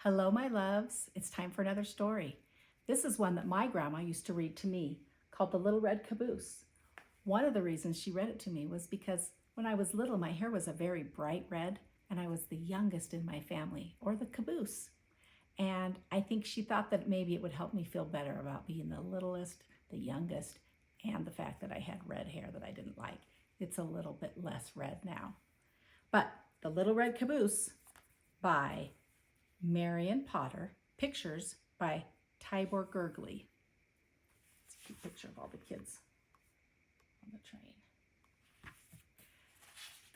Hello, my loves. It's time for another story. This is one that my grandma used to read to me, called The Little Red Caboose. One of the reasons she read it to me was because when I was little, my hair was a very bright red, and I was the youngest in my family, or the caboose. And I think she thought that maybe it would help me feel better about being the littlest, the youngest, and the fact that I had red hair that I didn't like. It's a little bit less red now. But The Little Red Caboose by Marian Potter, pictures by Tibor Gergely. It's a cute picture of all the kids on the train.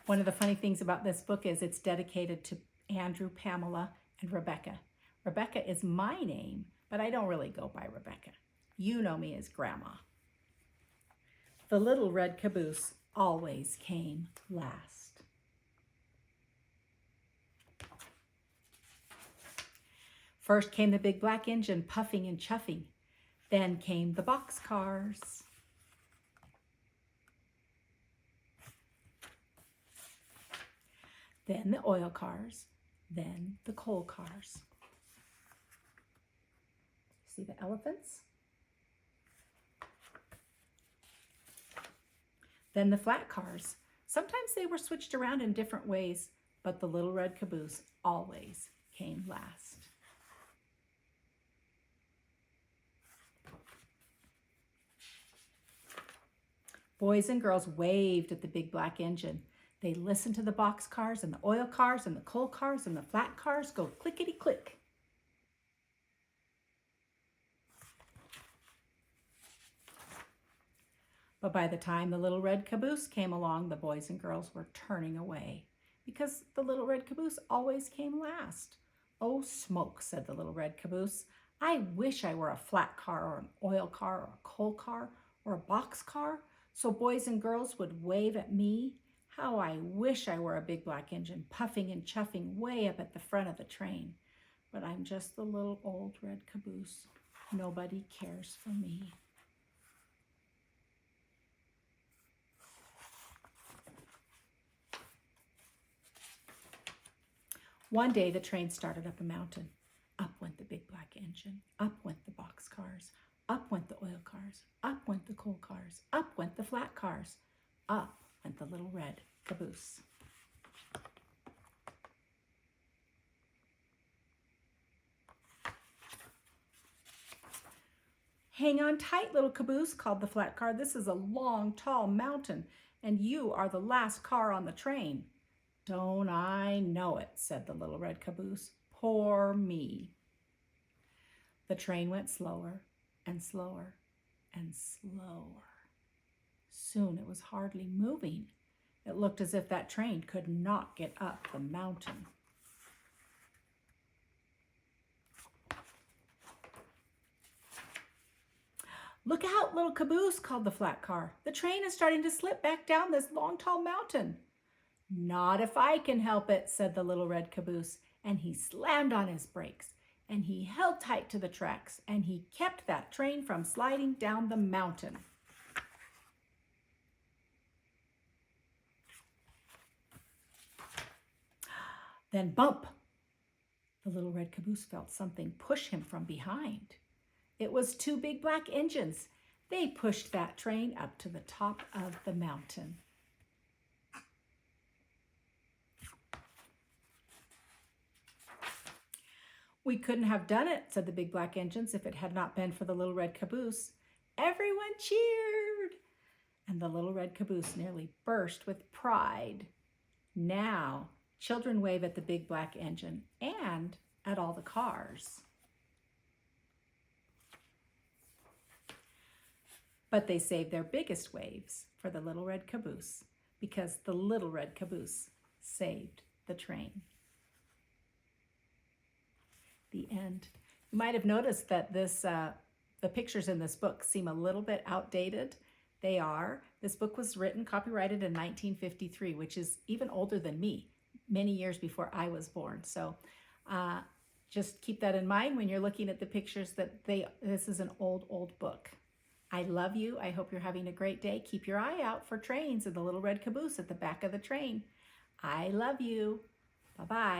One of the funny things about this book is it's dedicated to Andrew, Pamela, and Rebecca. Rebecca is my name, but I don't really go by Rebecca. You know me as Grandma. The Little Red Caboose always came last. First came the big black engine puffing and chuffing. Then came the box cars. Then the oil cars. Then the coal cars. See the elephants? Then the flat cars. Sometimes they were switched around in different ways, but the Little Red Caboose always came last. Boys and girls waved at the big black engine. They listened to the box cars and the oil cars and the coal cars and the flat cars go clickety-click. But by the time the Little Red Caboose came along, the boys and girls were turning away because the Little Red Caboose always came last. "Oh, smoke," said the Little Red Caboose. "I wish I were a flat car or an oil car or a coal car or a box car, so boys and girls would wave at me. How I wish I were a big black engine puffing and chuffing way up at the front of the train. But I'm just the little old red caboose. Nobody cares for me." One day the train started up a mountain. Up went the big black engine. Up went the box cars. Up went the oil cars. Up went the coal cars. Up went the flat cars. Up went the Little Red Caboose. "Hang on tight, little caboose," called the flat car. "This is a long, tall mountain, and you are the last car on the train." "Don't I know it," said the Little Red Caboose. "Poor me." The train went slower and slower and slower. Soon it was hardly moving. It looked as if that train could not get up the mountain. "Look out, little caboose," called the flat car. "The train is starting to slip back down this long, tall mountain." "Not if I can help it," said the Little Red Caboose, and he slammed on his brakes, and he held tight to the tracks, and he kept that train from sliding down the mountain. Then bump! The Little Red Caboose felt something push him from behind. It was two big black engines. They pushed that train up to the top of the mountain. "We couldn't have done it," said the big black engines, "if it had not been for the Little Red Caboose." Everyone cheered, and the Little Red Caboose nearly burst with pride. Now, children wave at the big black engine and at all the cars. But they saved their biggest waves for the Little Red Caboose because the Little Red Caboose saved the train. The end. You might have noticed that the pictures in this book seem a little bit outdated. They are. This book was written, copyrighted in 1953, which is even older than me, many years before I was born. So just keep that in mind when you're looking at the pictures that this is an old book. I love you. I hope you're having a great day. Keep your eye out for trains and the Little Red Caboose at the back of the train. I love you. Bye-bye.